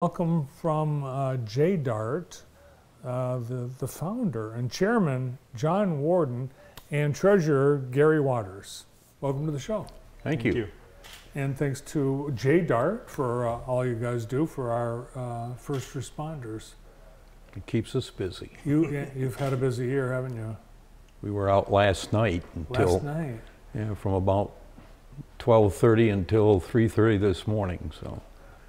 Welcome from JDART, the founder and chairman, John Warden, and treasurer, Gary Waters. Welcome to the show. Thank you. And thanks to JDART for all you guys do for our first responders. It keeps us busy. You've had a busy year, haven't you? We were out last night until Last night. Yeah, from about 12:30 until 3:30 this morning. So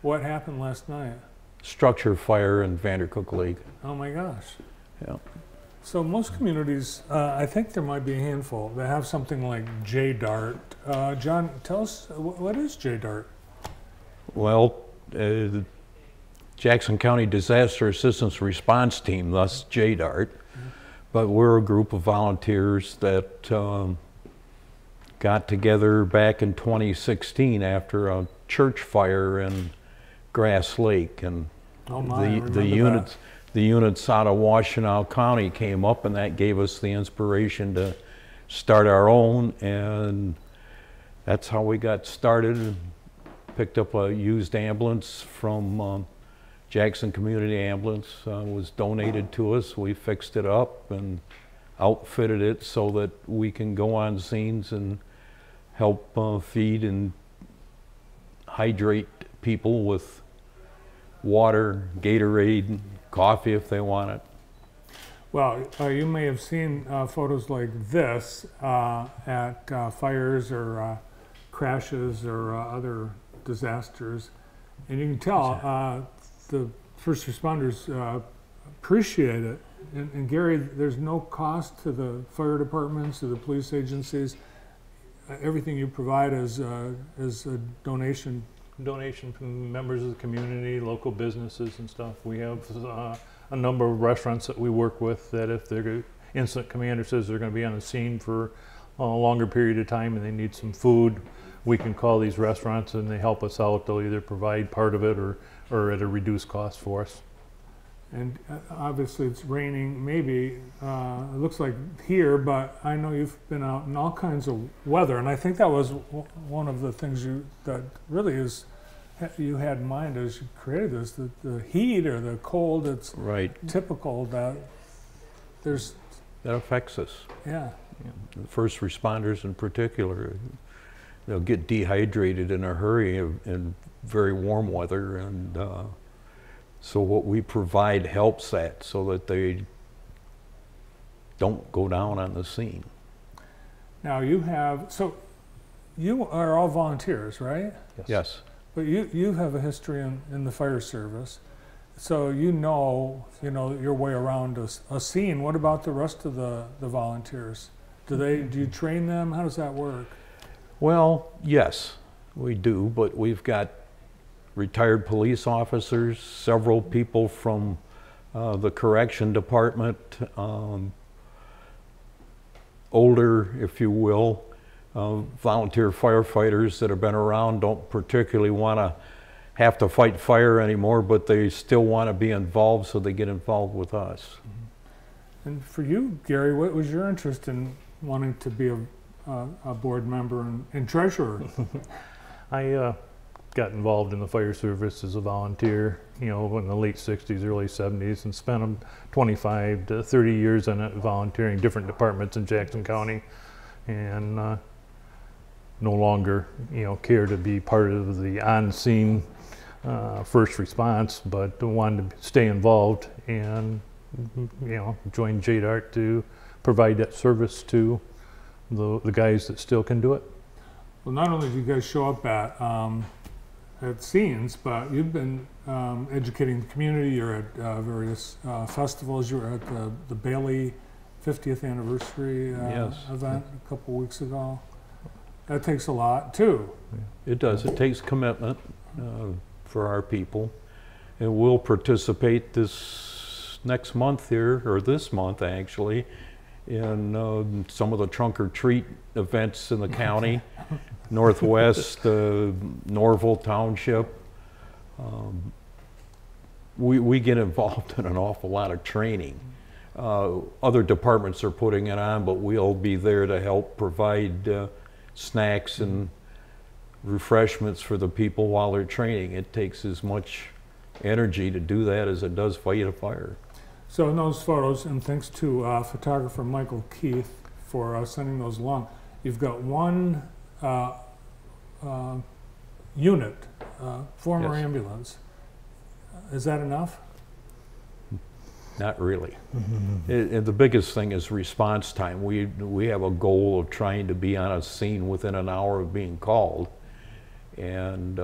What happened last night? structure fire in Vandercook Lake. Oh my gosh. Yeah. So most communities, I think there might be a handful that have something like JDART. John, tell us, what is JDART? Well, the Jackson County Disaster Assistance Response Team, thus JDART, but we're a group of volunteers that got together back in 2016 after a church fire in Grass Lake, and Oh my, I remember the units out of Washtenaw County came up, and that gave us the inspiration to start our own, and that's how we got started. Picked up a used ambulance from Jackson Community Ambulance, was donated to us. We fixed it up and outfitted it so that we can go on scenes and help feed and hydrate people with water, Gatorade, coffee if they want it. Well, you may have seen photos like this at fires or crashes or other disasters, and you can tell the first responders appreciate it. And Gary, there's no cost to the fire departments, to the police agencies. Everything you provide is a donation. Donation from members of the community, local businesses and stuff. We have a number of restaurants that we work with that if their incident commander says they're going to be on the scene for a longer period of time and they need some food, we can call these restaurants and they help us out. They'll either provide part of it or at a reduced cost for us. And obviously it's raining, maybe, it looks like here, but I know you've been out in all kinds of weather, and I think that was one of the things that really you had in mind as you created this, the heat or the cold, it's Right. typical that there's, That affects us. yeah. The first responders in particular, they'll get dehydrated in a hurry in very warm weather, and so what we provide helps that so that they don't go down on the scene. Now you are all volunteers, right? Yes. But you have a history in the fire service, so you know your way around a scene. What about the rest of the volunteers? Do you train them? How does that work? Well, yes, we do, but we've got retired police officers, several people from the correction department, older, if you will, volunteer firefighters that have been around, don't particularly want to have to fight fire anymore, but they still want to be involved, so they get involved with us. And for you, Gary, what was your interest in wanting to be a board member and treasurer? I got involved in the fire service as a volunteer, in the late 60s, early 70s, and spent 25 to 30 years in it volunteering different departments in Jackson County, and no longer, care to be part of the on-scene first response, but wanted to stay involved and, join JDART to provide that service to the guys that still can do it. Well, not only do you guys show up at scenes, but you've been educating the community. You're at various festivals. You were at the Bailey 50th anniversary Yes. event a couple weeks ago. That takes a lot too. It does. It takes commitment for our people. And we'll participate this next month here, or this month actually, in some of the trunk or treat events in the county, Northwest, Norville Township. We get involved in an awful lot of training. Other departments are putting it on, but we'll be there to help provide snacks and refreshments for the people while they're training. It takes as much energy to do that as it does fight a fire. So in those photos, and thanks to photographer Michael Keith for sending those along, you've got one unit, former Yes. ambulance. Is that enough? Not really. And the biggest thing is response time. We have a goal of trying to be on a scene within an hour of being called. And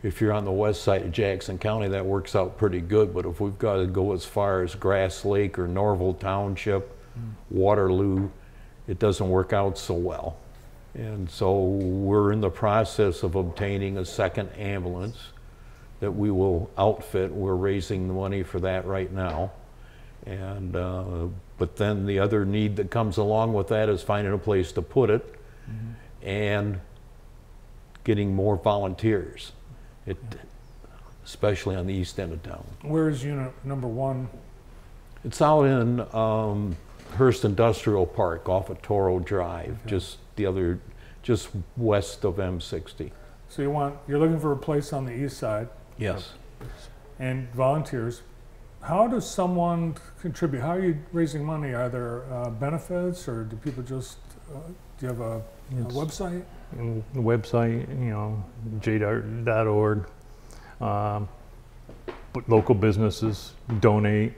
if you're on the west side of Jackson County, that works out pretty good. But if we've got to go as far as Grass Lake or Norval Township, Waterloo, it doesn't work out so well. And so we're in the process of obtaining a second ambulance that we will outfit. We're raising the money for that right now. And but then the other need that comes along with that is finding a place to put it and getting more volunteers, especially on the east end of town. Where is unit number one? It's out in Hearst Industrial Park off of Toro Drive, Okay. just west of M60. So you're looking for a place on the east side Yes. and volunteers. How does someone contribute? How are you raising money? Are there benefits, or do people just, do you have a It's- website? And the website, jdart.org. But local businesses donate.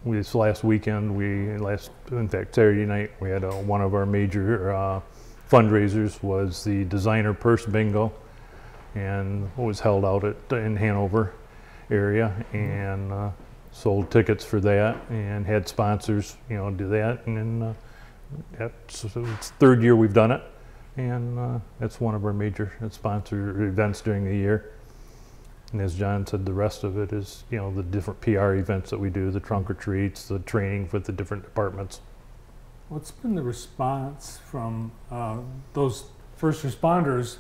This last weekend, in fact, Saturday night, we had one of our major fundraisers was the designer purse bingo, and it was held out in Hanover area, and sold tickets for that, and had sponsors, do that, and then it's third year we've done it, and that's one of our major sponsor events during the year. And as John said, the rest of it is, the different PR events that we do, the trunk or treats, the training with the different departments. What's been the response from those first responders?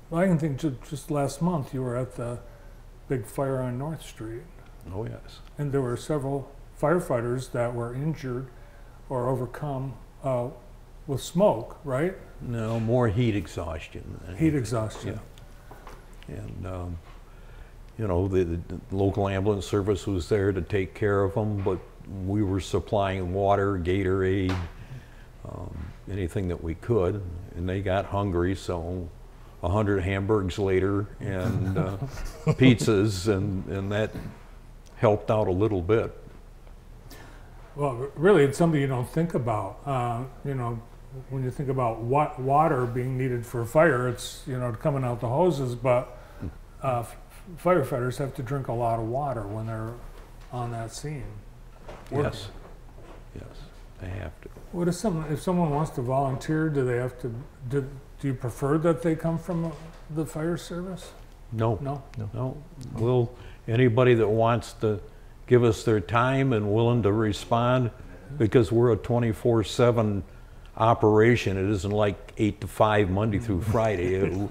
Well, I can think just last month you were at the big fire on North Street, Oh, yes. and there were several firefighters that were injured or overcome with smoke, right? No, more heat exhaustion. Heat exhaustion. And, the local ambulance service was there to take care of them, but we were supplying water, Gatorade, anything that we could, and they got hungry, so 100 hamburgers later and pizzas, and that helped out a little bit. Well, really, it's something you don't think about. When you think about water being needed for a fire, it's coming out the hoses, but firefighters have to drink a lot of water when they're on that scene. Yes, they have to. What if someone wants to volunteer? Do they have to? Do you prefer that they come from the fire service? No, No. Anybody that wants to give us their time and willing to respond, because we're a 24/7 operation. It isn't like 8 to 5 Monday through Friday.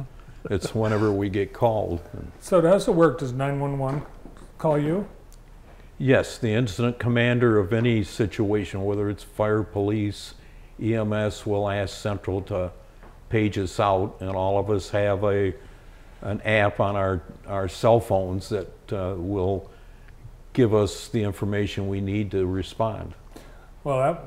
It's whenever we get called. So how's it work? Does 911 call you? Yes, the incident commander of any situation, whether it's fire, police, EMS, will ask Central to page us out, and all of us have an app on our cell phones that will give us the information we need to respond. Well, that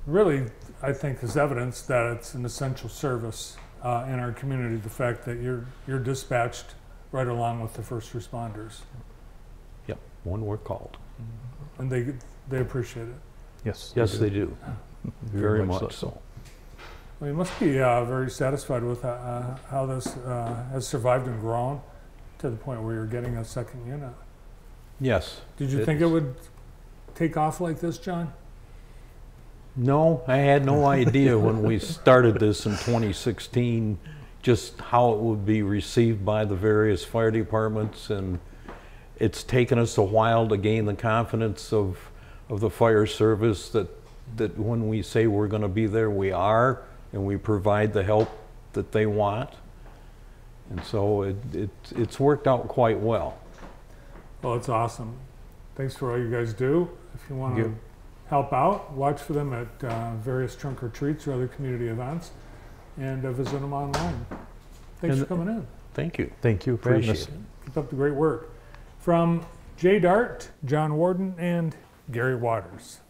really, I think, is evidence that it's an essential service in our community. The fact that you're dispatched right along with the first responders, Yep, when we're called. and they appreciate it. Yes. Yes, they do. Very much so. Well, you must be very satisfied with how this has survived and grown to the point where you're getting a second unit. Yes. Did you think it would take off like this, John? No, I had no idea when we started this in 2016 just how it would be received by the various fire departments, and it's taken us a while to gain the confidence of the fire service that when we say we're going to be there, we are, and we provide the help that they want. And so it's worked out quite well. Well, it's awesome. Thanks for all you guys do. If you want Thank to you. help out, watch for them at various trunk or treats or other community events, and visit them online. Thanks And- for coming in. Thank you. Thank you for having Appreciate us. it. Keep up the great work. From Jay Dart, John Warden, and Gary Waters.